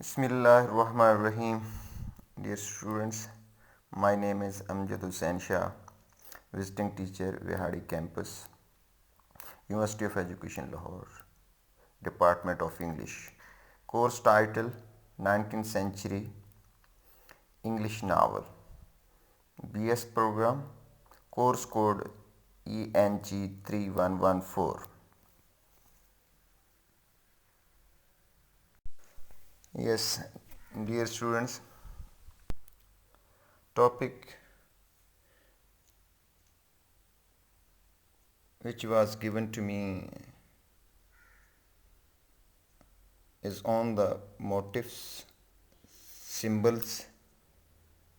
Bismillahirrahmanirrahim. Dear students, my name is Amjad Hussain Shah, visiting teacher, Vihadi campus, University of Education, Lahore, Department of English. Course title 19th Century English Novel. BS program, course code ENG3114. Yes, dear students, topic which was given to me is on the motifs, symbols,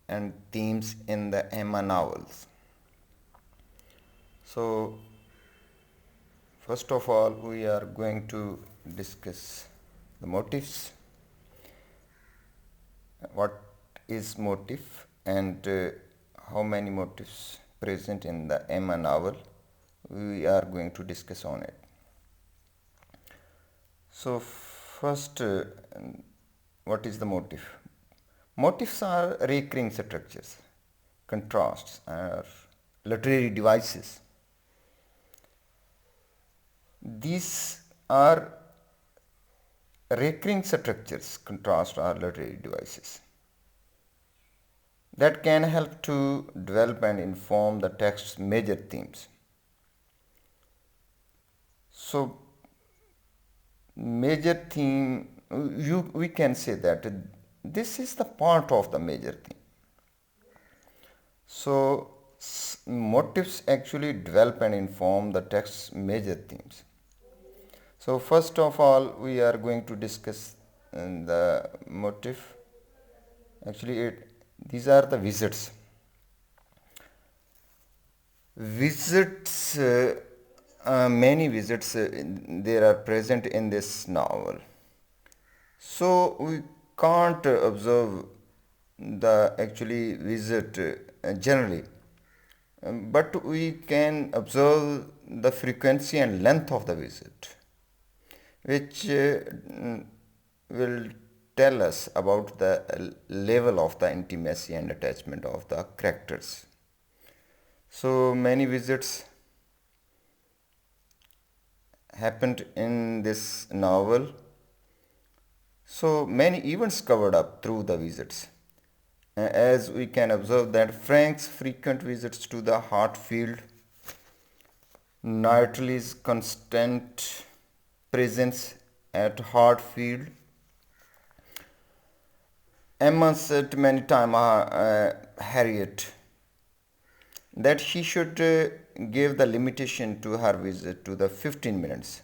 and themes in the Emma novels. So, first of all, we are going to discuss the motifs. What is motif and how many motifs present in the Emma novel? We are going to discuss on it. So, first, what is the motif? Motifs are recurring structures, contrasts, or literary devices. These are recurring structures, contrast, or literary devices that can help to develop and inform the text's major themes. So, major theme, we can say that this is the part of the major theme. So, motifs actually develop and inform the text's major themes. So, first of all, we are going to discuss the motif. Actually, these are the visits. Visits, many visits there are present in this novel. So we can't observe the actually visit generally, but we can observe the frequency and length of the visit, which will tell us about the level of the intimacy and attachment of the characters. So many visits happened in this novel. So many events covered up through the visits. As we can observe that Frank's frequent visits to the Hartfield, Knightley's constant presence at Hartfield, Emma said many times Harriet that she should give the limitation to her visit to the 15 minutes.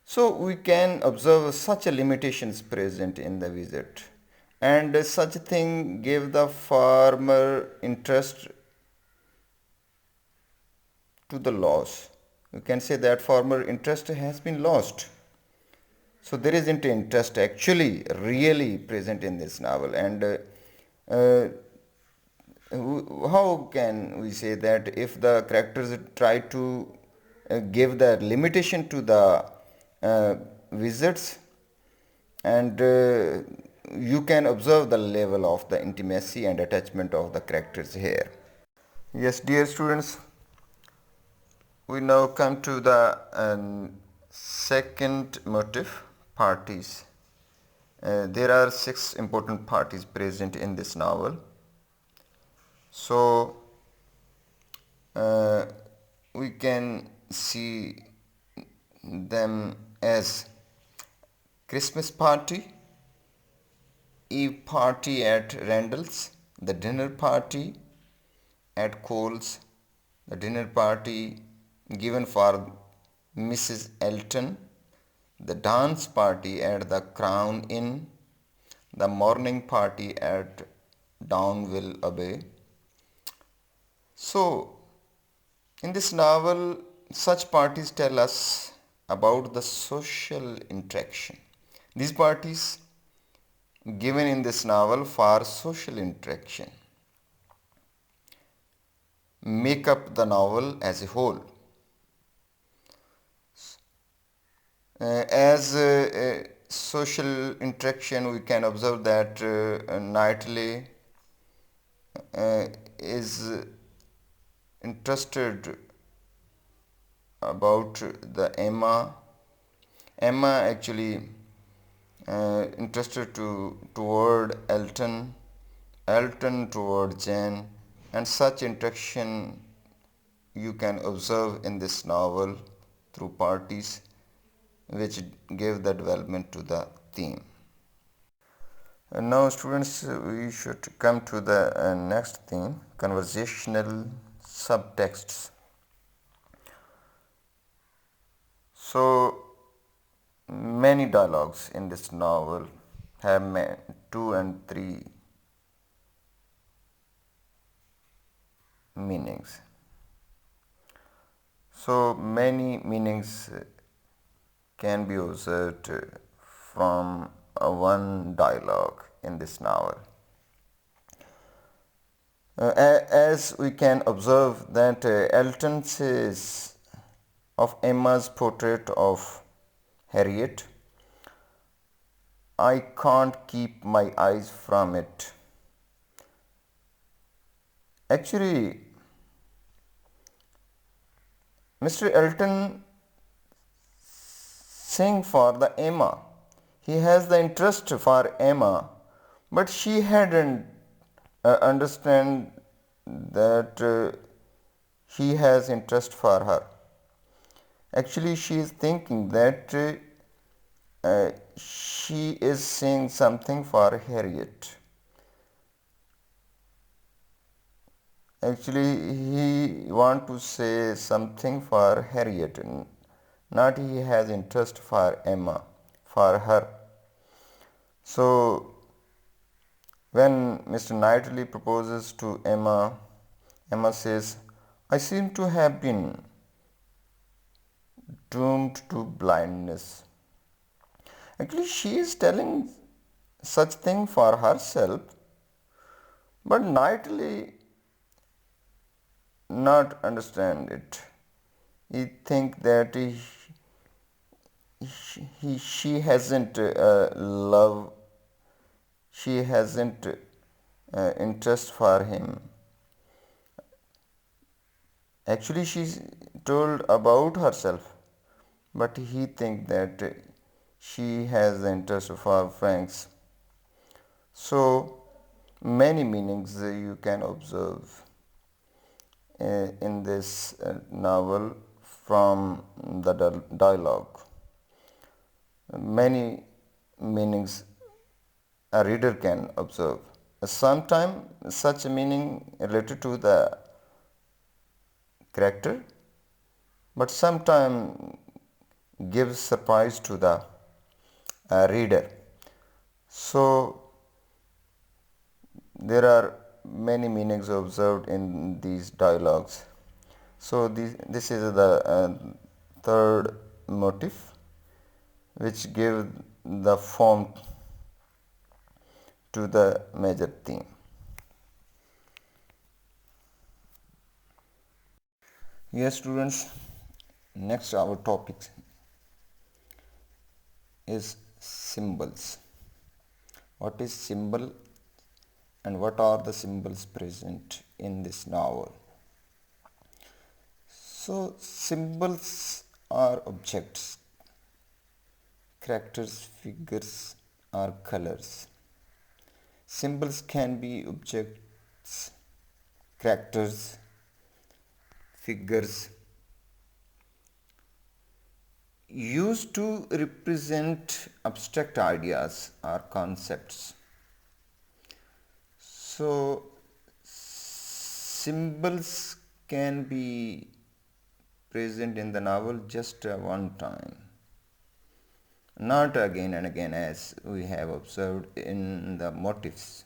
So we can observe such a limitations present in the visit, and such a thing gave the farmer interest to the loss. We can say that farmer interest has been lost. So there isn't interest actually really present in this novel, and uh, how can we say that if the characters try to give the limitation to the uh, visits, and you can observe the level of the intimacy and attachment of the characters here. Yes, dear students, we now come to the second motif, parties. There are six important parties present in this novel. So uh, we can see them as Christmas party, Eve party at Randall's, the dinner party at Cole's, the dinner party given for Mrs. Elton, the dance party at the Crown Inn, the morning party at Downville Abbey. So, in this novel, such parties tell us about the social interaction. These parties given in this novel for social interaction make up the novel as a whole. As social interaction, we can observe that Knightley is interested about the Emma. Emma actually interested toward Elton, Elton toward Jane, and such interaction you can observe in this novel through parties which give the development to the theme. And now students, we should come to the next theme, conversational subtexts. So many dialogues in this novel have two and three meanings. So many meanings can be observed from one dialogue in this novel. As we can observe that Elton says of Emma's portrait of Harriet, I can't keep my eyes from it. Actually, Mr. Elton sing for the Emma. He has the interest for Emma, but she hadn't understand that he has interest for her. Actually, she is thinking that she is saying something for Harriet. Actually, he want to say something for Harriet, not he has interest for Emma, for her. So when Mr. Knightley proposes to Emma, Emma says, I seem to have been doomed to blindness. Actually, she is telling such thing for herself, but Knightley not understand it. He think that she hasn't love, she hasn't interest for him. Actually, she's told about herself, but he think that she has the interest for Franks. So many meanings you can observe in this novel from the dialogue. Many meanings a reader can observe. Sometimes such a meaning related to the character, but sometimes gives surprise to the reader. So there are many meanings observed in these dialogues. So this is the third motif which give the form to the major theme. Yes students, next our topic is symbols. What is symbol and what are the symbols present in this novel? So symbols are objects, characters, figures, or colors. Symbols can be objects, characters, figures used to represent abstract ideas or concepts. So symbols can be present in the novel just one time, not again and again as we have observed in the motifs.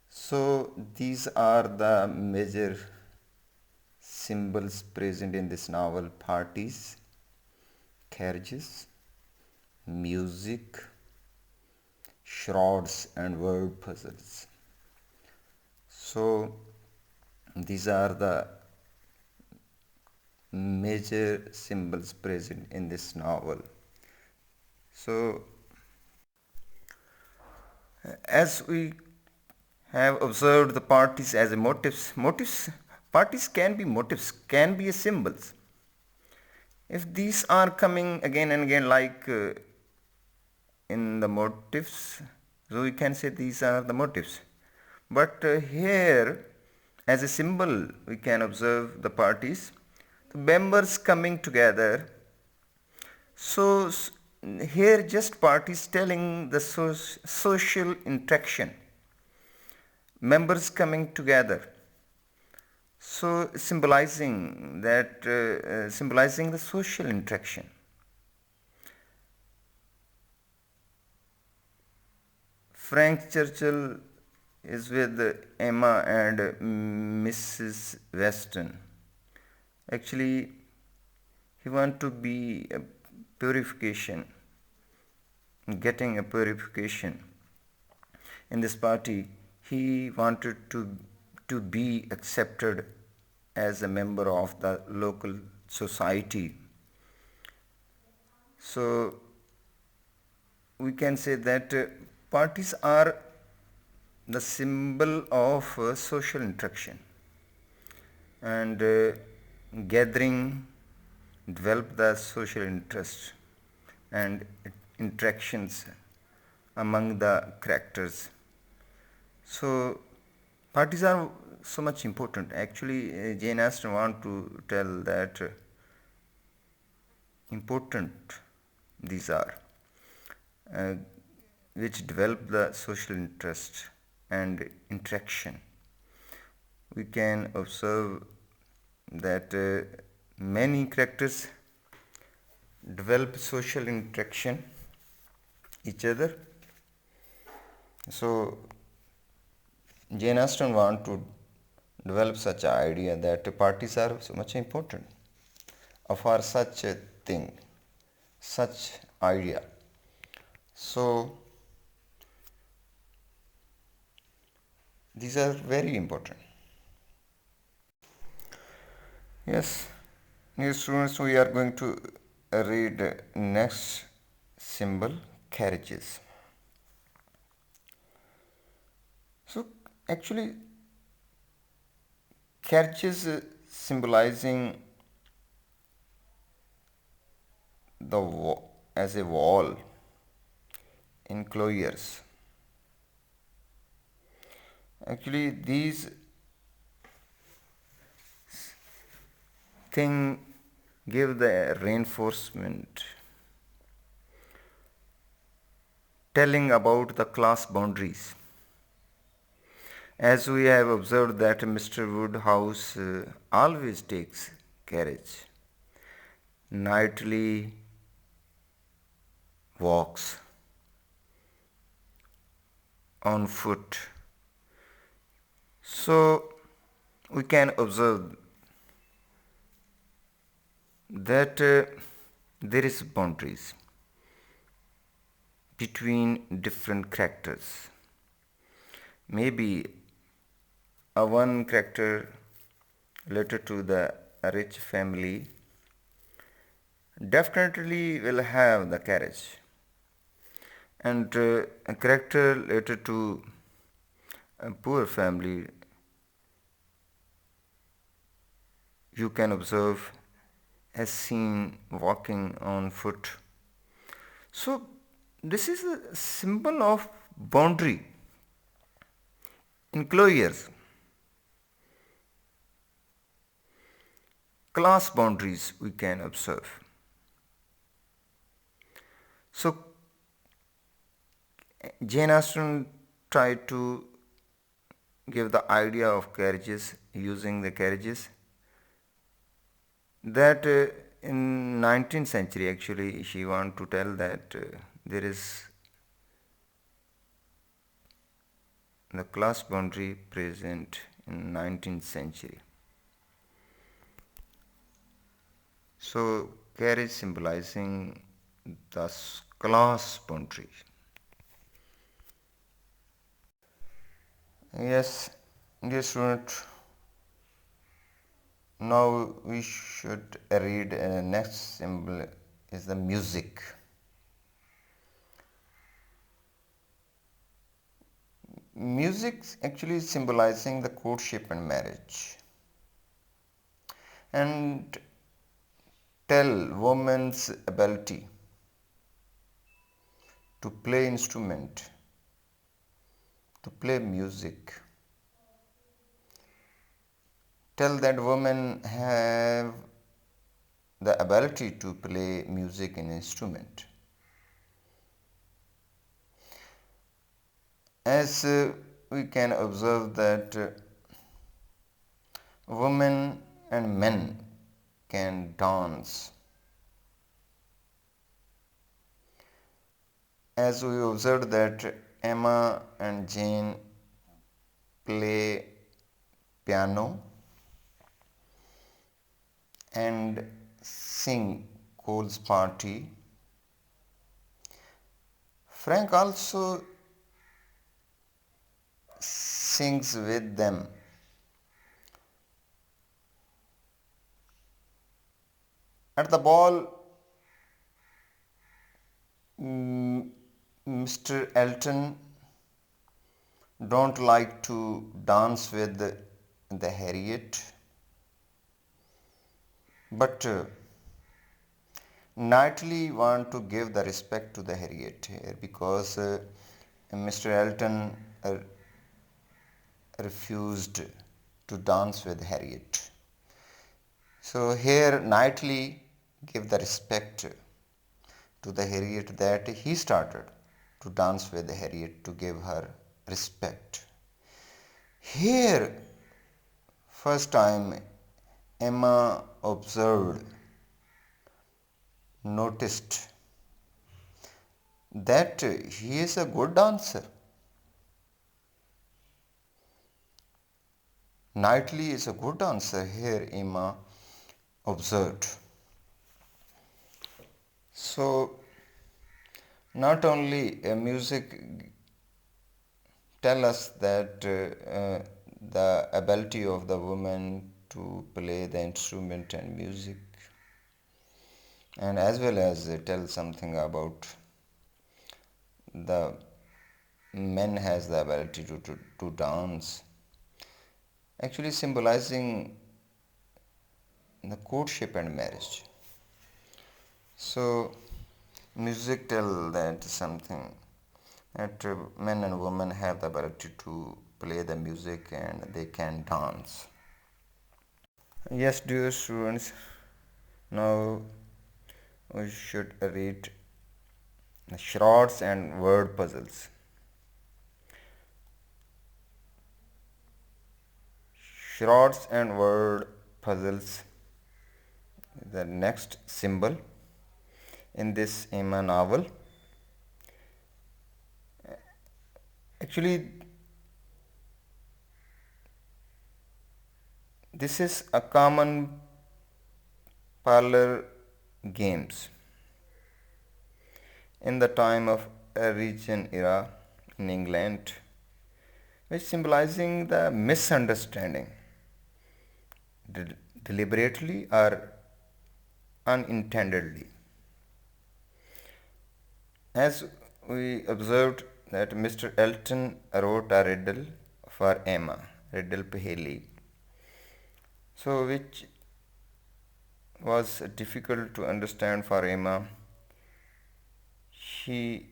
So these are the major symbols present in this novel: parties, carriages, music, shrouds, and word puzzles. So these are the major symbols present in this novel. So as we have observed the parties as a motives, parties can be motives, can be symbols. If these are coming again and again like in the motifs, so we can say these are the motives. But here, as a symbol, we can observe the parties, the members coming together. So here just parties telling the social interaction, members coming together. So symbolizing the social interaction. Frank Churchill is with Emma and Mrs. Weston. Actually, he want to be a purification, getting a purification. In this party, he wanted to be accepted as a member of the local society. So we can say that parties are the symbol of social interaction and gathering develop the social interest and interactions among the characters. So parties are so much important. Actually, Jane Austen want to tell that important these are, uh, which develop the social interest and interaction. We can observe that many characters develop social interaction each other. So Jane Austen want to develop such an idea that parties are so much important for such a thing, such idea. So these are very important. Yes, new students, we are going to read next symbol, carriages. So actually, carriages symbolizing as a wall enclosures. Actually, these thing give the reinforcement, telling about the class boundaries. As we have observed that Mr. Woodhouse always takes carriage, nightly walks on foot. So we can observe that there is boundaries between different characters. Maybe a one character related to the rich family definitely will have the carriage, and a character related to a poor family you can observe as seen walking on foot. So this is a symbol of boundary, enclosures, class boundaries we can observe. So Jane Austen tried to give the idea of carriages, using the carriages that in 19th century actually she want to tell that there is the class boundary present in 19th century. So carriage symbolizing the class boundary. Yes, dear student, now we should read next symbol is the music. Music actually symbolizing the courtship and marriage, and tell woman's ability to play instrument, to play music. Tell that women have the ability to play music and instrument. As we can observe that women and men can dance. As we observed that Emma and Jane play piano and sing Cole's Party. Frank also sings with them. At the ball, Mr. Elton don't like to dance with the Harriet, but Knightley want to give the respect to the Harriet here because Mr. Elton refused to dance with Harriet. So here Knightley give the respect to the Harriet that he started to dance with the Harriet to give her respect. Here first time Emma observed, noticed that he is a good dancer. Knightley is a good dancer. Here Emma observed. So not only music tell us that the ability of the woman to play the instrument and music, and as well as tell something about the men has the ability to dance, actually symbolizing the courtship and marriage. So music tell that something that men and women have the ability to play the music and they can dance. Yes, dear students, now we should read shorts and word puzzles. Shorts and word puzzles is the next symbol in this Emma novel. Actually, this is a common parlor games in the time of Regency era in England, which symbolizing the misunderstanding deliberately or unintendedly. As we observed that Mr. Elton wrote a riddle for Emma, riddle Paheli, so which was difficult to understand for Emma. She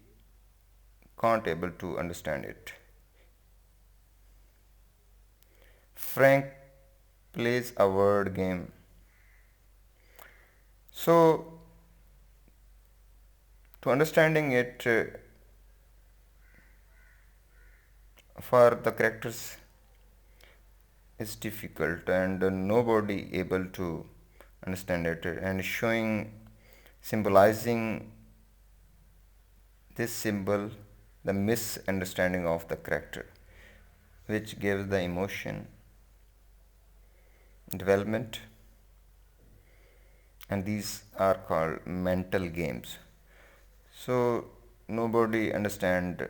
can't able to understand it. Frank plays a word game. So to understanding it for the characters is difficult and nobody able to understand it, and showing symbolizing this symbol the misunderstanding of the character, which gives the emotion development, and these are called mental games. So nobody understand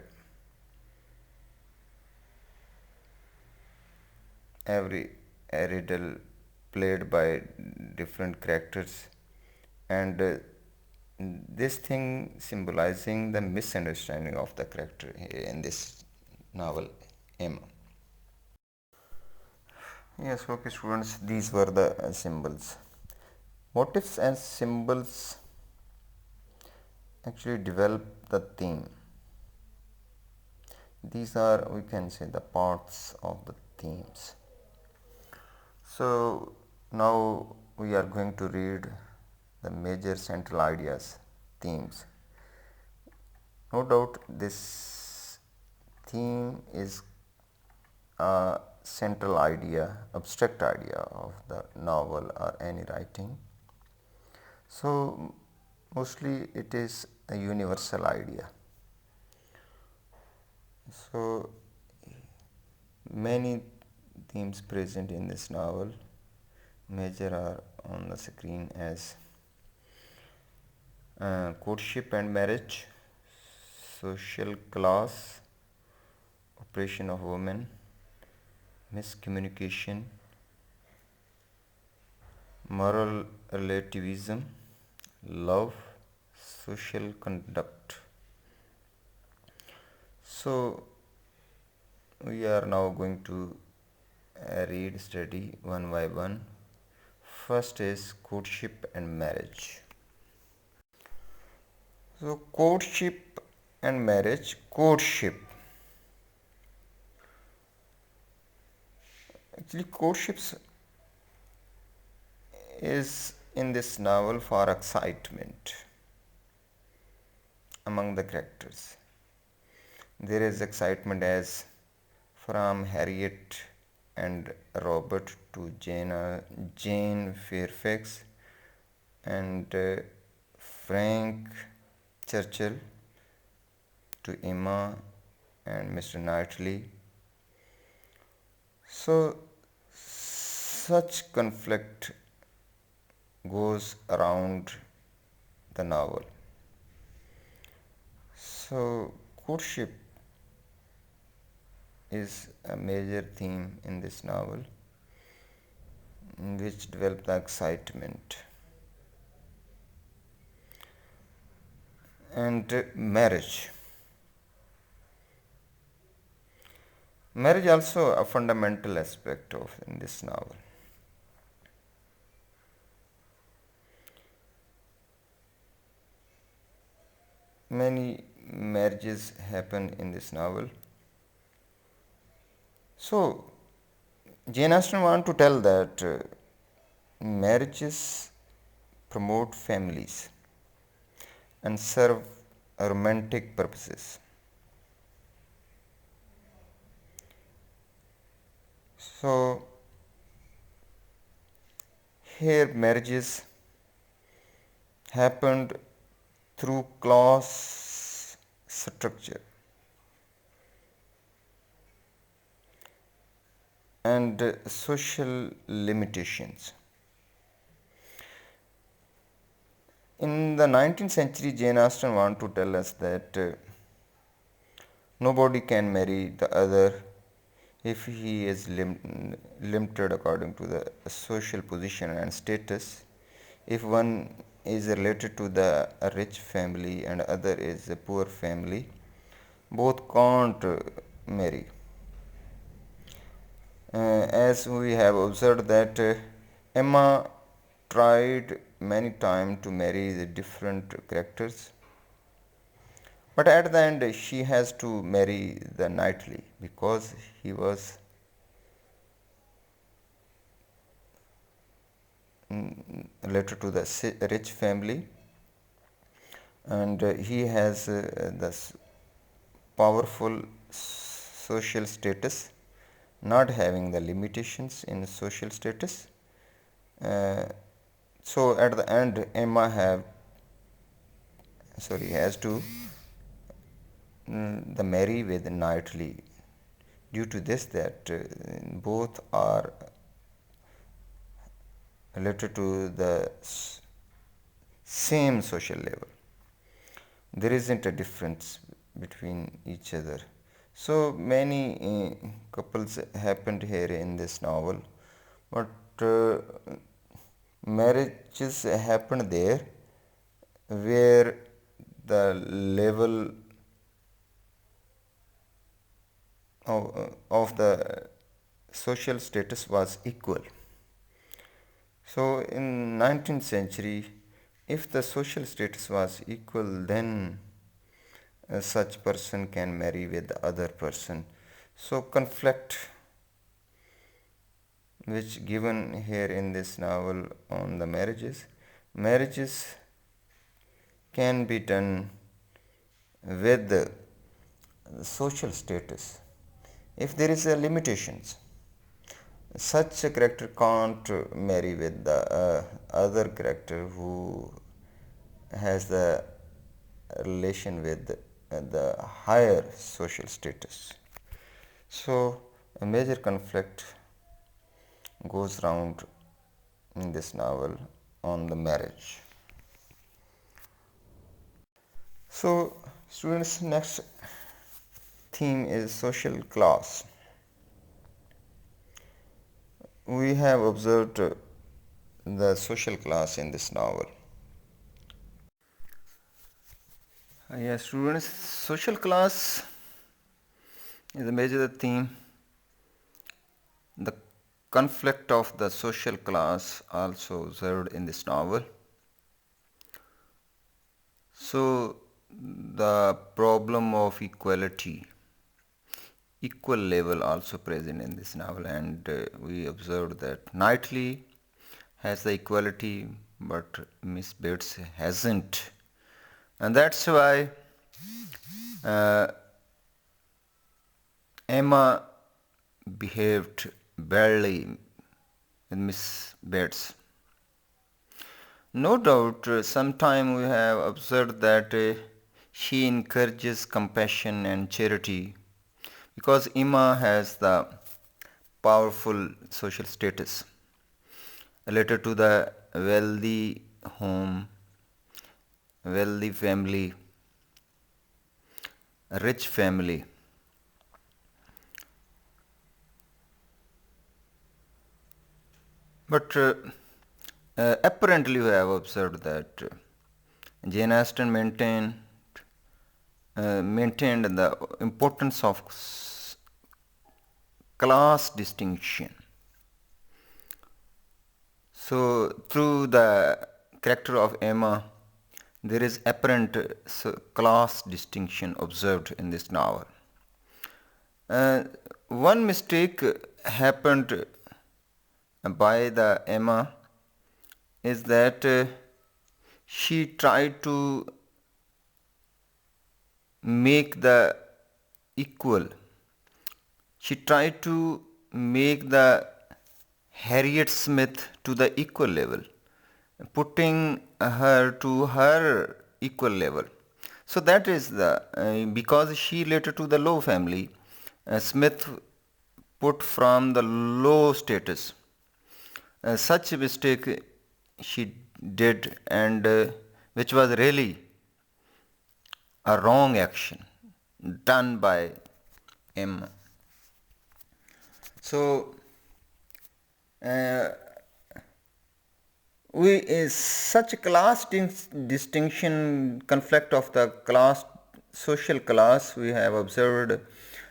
every riddle played by different characters, and this thing symbolizing the misunderstanding of the character in this novel Emma. Yes, okay, students, these were the symbols. Motifs and symbols actually develop the theme. These are, we can say, the parts of the themes. So now we are going to read the major central ideas, themes. No doubt this theme is a central idea, abstract idea of the novel or any writing. So mostly it is a universal idea. So many themes present in this novel. Major are on the screen as courtship and marriage, social class, oppression of women, miscommunication, moral relativism, love, social conduct. So we are now going to read study one by one. First is courtship and marriage. So courtship and marriage. Courtship. Actually, courtships is in this novel for excitement among the characters. There is excitement as from Harriet and Robert to Jane Fairfax and Frank Churchill to Emma and Mr. Knightley. So such conflict goes around the novel. So courtship is a major theme in this novel which develop the excitement. And marriage. Marriage also a fundamental aspect of in this novel. Many marriages happen in this novel. So Jane Austen want to tell that marriages promote families and serve romantic purposes. So here marriages happened through class structure and social limitations. In the 19th century, Jane Austen want to tell us that nobody can marry the other if he is limited according to the social position and status. If one is related to the rich family and other is a poor family, both can't marry. As we have observed that Emma tried many times to marry the different characters, but at the end she has to marry the Knightley because he was related to the rich family and he has this powerful social status, not having the limitations in social status. Uh, so at the end, Emma has to the marry with Knightley. Due to this, that both are related to the same social level. There isn't a difference between each other. So many couples happened here in this novel, but marriages happen there where the level of the social status was equal. So in 19th century, if the social status was equal, then such person can marry with the other person. So conflict which given here in this novel on the marriages can be done with the social status if there is a limitations. Such a character can't marry with the other character who has the relation with the higher social status. So a major conflict goes round in this novel on the marriage. So students, next theme is social class. We have observed the social class in this novel. Yes, students, social class is a major theme. The conflict of the social class also observed in this novel. So the problem of equality, equal level also present in this novel, and we observed that Knightley has the equality but Miss Bates hasn't, and that's why uh, Emma behaved badly with Miss Bates. No doubt, sometime we have observed that she encourages compassion and charity because Emma has the powerful social status related to the wealthy home, wealthy family, rich family. But apparently, we have observed that Jane Austen maintained the importance of class distinction. So, through the character of Emma, there is apparent class distinction observed in this novel. Uh, One mistake happened by the Emma is that she tried to make the equal. She tried to make the Harriet Smith to the equal level, putting her to her equal level. So that is the because she related to the low family, Smith put from the low status. Such a mistake she did, and which was really a wrong action done by him. So, uh, we is such a class distinction conflict of the class social class we have observed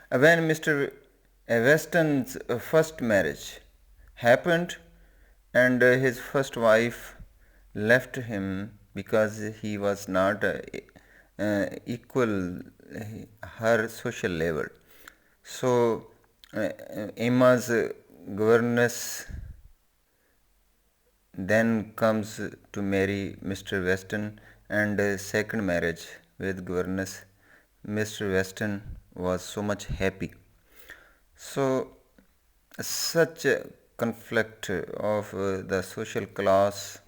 when Mr. Weston's first marriage happened and his first wife left him because he was not equal her social level. So Emma's governess then comes to marry Mr. Weston, and second marriage with governess Mr. Weston was so much happy. So such a conflict of the social class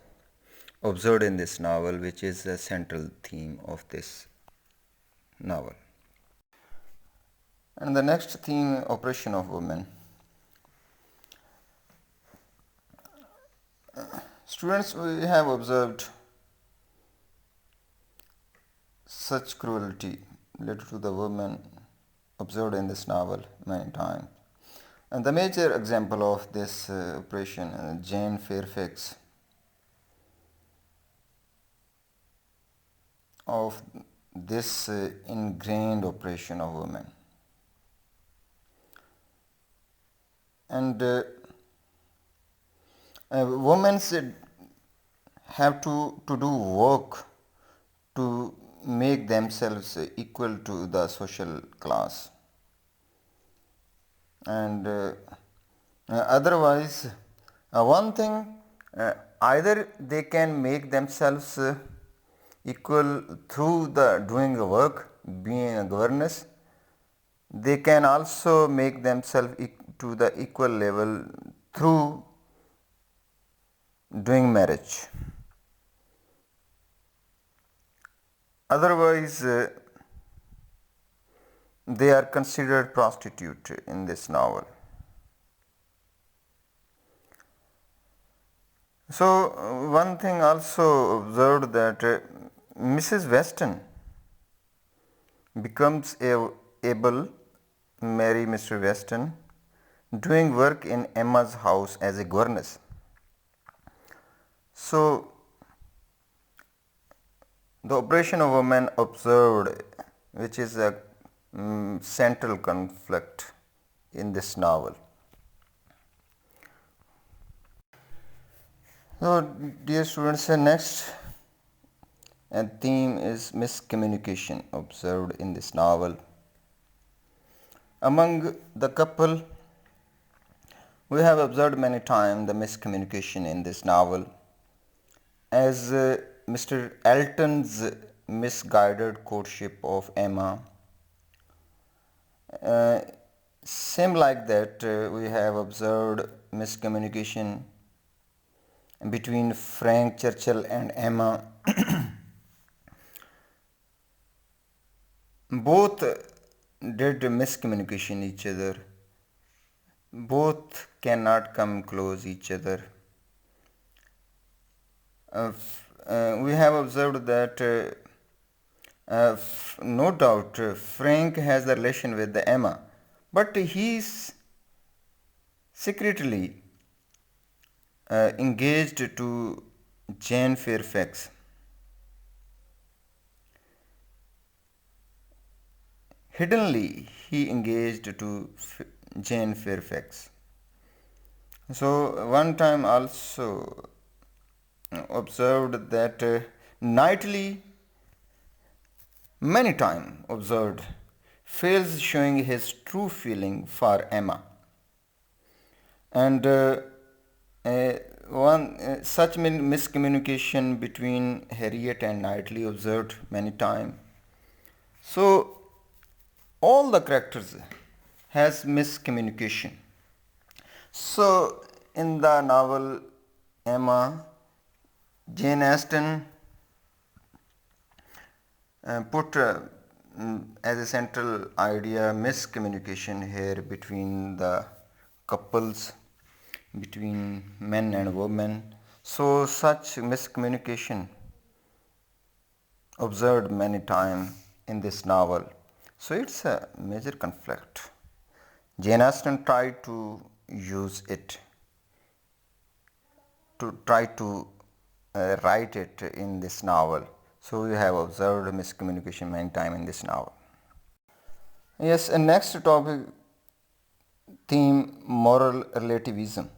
observed in this novel, which is the central theme of this novel. And the next theme, oppression of women. Students, we have observed such cruelty related to the women observed in this novel many times. And the major example of this oppression, Jane Fairfax, of this ingrained oppression of women. and women have to do work to make themselves equal to the social class, and otherwise one thing, either they can make themselves equal through the doing a work, being a governess. They can also make themselves to the equal level through doing marriage. Otherwise they are considered prostitute in this novel. So one thing also observed that Mrs. Weston becomes able marry Mr. Weston, doing work in Emma's house as a governess. So the operation of women observed, which is a central conflict in this novel. So, dear students, next theme is miscommunication observed in this novel. Among the couple, we have observed many times the miscommunication in this novel, as Mr. Elton's misguided courtship of Emma. Uh, Same like that, we have observed miscommunication between Frank Churchill and Emma. Both did miscommunication each other. Both cannot come close each other. We have observed that no doubt Frank has a relation with the Emma, but he is secretly engaged to Jane Fairfax. Hiddenly, he engaged to Jane Fairfax. So one time also observed that Knightley many time observed fails showing his true feeling for Emma, and one such miscommunication between Harriet and Knightley observed many time. So all the characters has miscommunication. So in the novel Emma, Jane Austen put as a central idea miscommunication here between the couples, between men and women. So such miscommunication observed many times in this novel. So it's a major conflict. Jane Austen tried to use it to try to write it in this novel. So we have observed miscommunication many times in this novel. Yes, and next topic theme, moral relativism.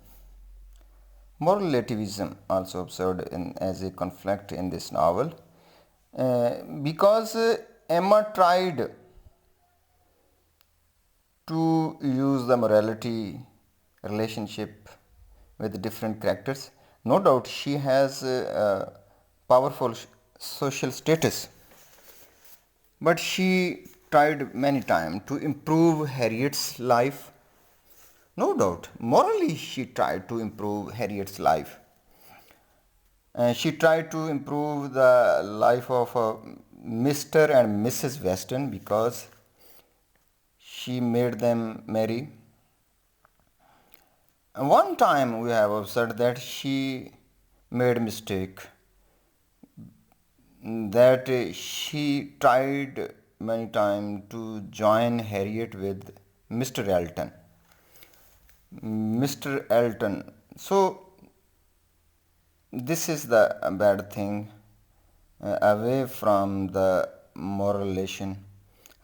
Moral relativism also observed as a conflict in this novel, because Emma tried to use the morality relationship with different characters. No doubt she has a powerful social status, but she tried many times to improve Harriet's life. No doubt, morally she tried to improve Harriet's life. She tried to improve the life of Mr. and Mrs. Weston because she made them marry. One time we have observed that she made a mistake, that she tried many times to join Harriet with Mr. Elton. Mr. Elton. So this is the bad thing, away from the moral relation.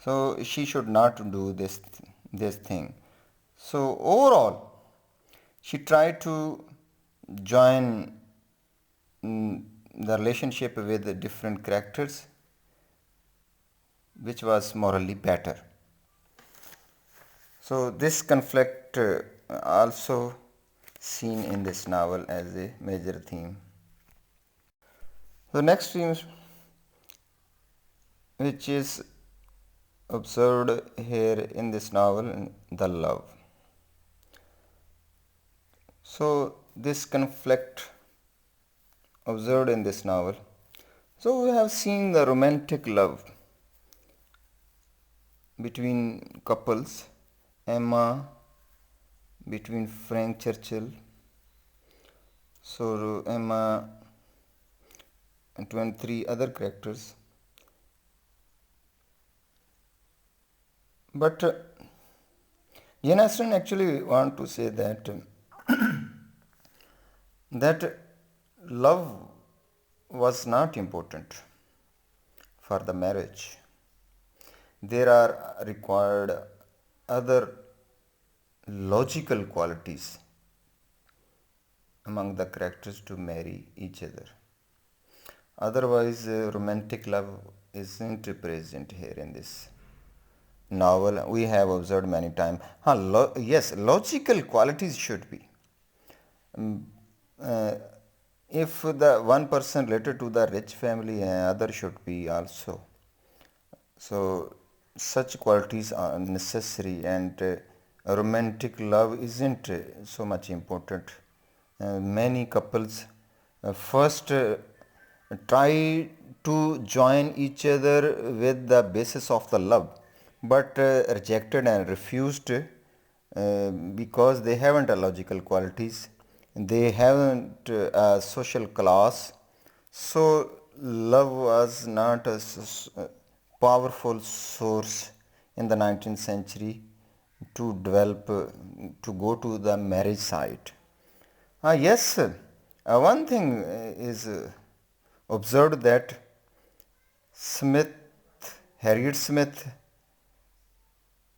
So she should not do this thing. So overall, She tried to join the relationship with the different characters, which was morally better. So this conflict also seen in this novel as a major theme. The next theme which is observed here in this novel, the love. So this conflict observed in this novel. So we have seen the romantic love between couples, Emma between Frank Churchill. So Emma and 23 other characters. But Jane Austen actually want to say that that love was not important for the marriage. There are required other logical qualities among the characters to marry each other. Otherwise, romantic love isn't present here in this novel. We have observed many times. Yes, logical qualities should be. Uh, if the one person related to the rich family, other should be also. So such qualities are necessary, and romantic love isn't so much important. Many couples first try to join each other with the basis of the love, but rejected and refused because they haven't a logical qualities, they haven't a social class. So love was not a powerful source in the 19th century to develop, to go to the marriage side. Yes, one thing is observed that Smith, Harriet Smith,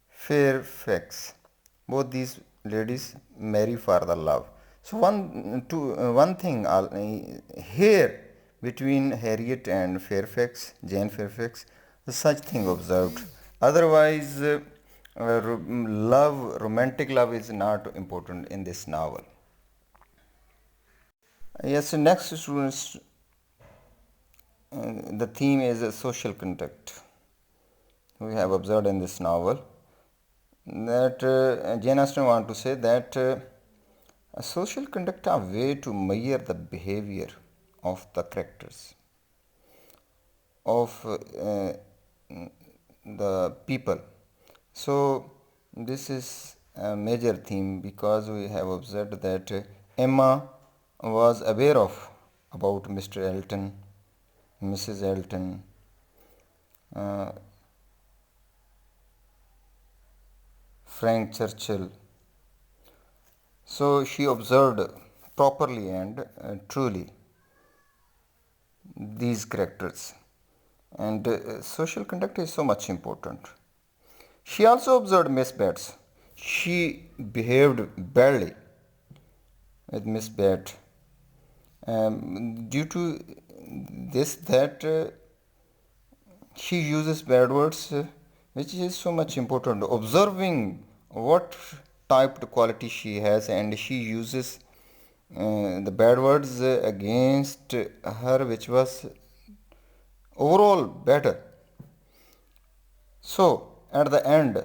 Fairfax, both these ladies marry for the love. So one thing here between Harriet and Fairfax, Jane Fairfax, such thing observed. Otherwise, romantic love is not important in this novel. Yes, next students, the theme is social contact. We have observed in this novel that Jane Austen want to say that a social conduct are way to measure the behavior of the characters of the people. So this is a major theme because we have observed that Emma was aware of about Mr. Elton, Mrs. Elton, uh, Frank Churchill. So she observed properly and truly these characters, and social conduct is so much important. She also observed Miss Bates. She behaved badly with Miss Bates due to this that she uses bad words, which is so much important. Observing what type of quality she has, and she uses the bad words against her, which was overall better. So at the end,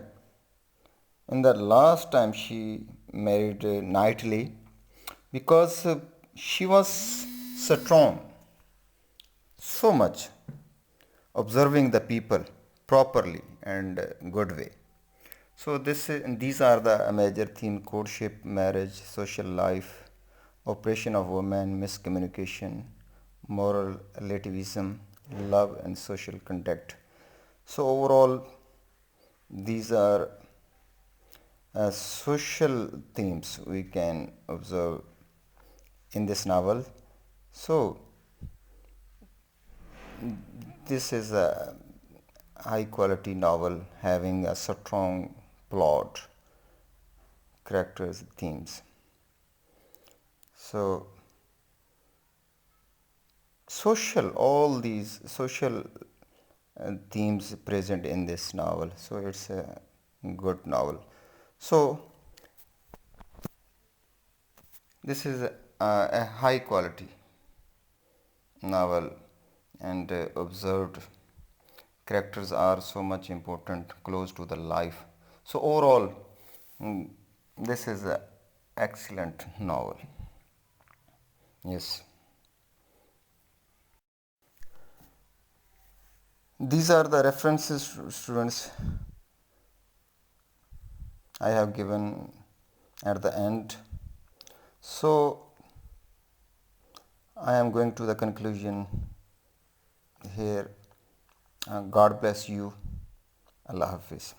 in the last time she married Knightley, because she was strong, so much observing the people properly and good way. So these are the major theme: courtship, marriage, social life, oppression of women, miscommunication, moral relativism, love, and social contact. So overall, these are social themes we can observe in this novel. So this is a high quality novel having a strong plot, characters, themes. So social, all these social themes present in this novel, so it's a good novel. So this is a high quality novel, and observed characters are so much important, close to the life. So overall, mm, this is a excellent novel. Yes, these are the references, students, I have given at the end. So I am going to the conclusion here. God bless you. Allah Hafiz.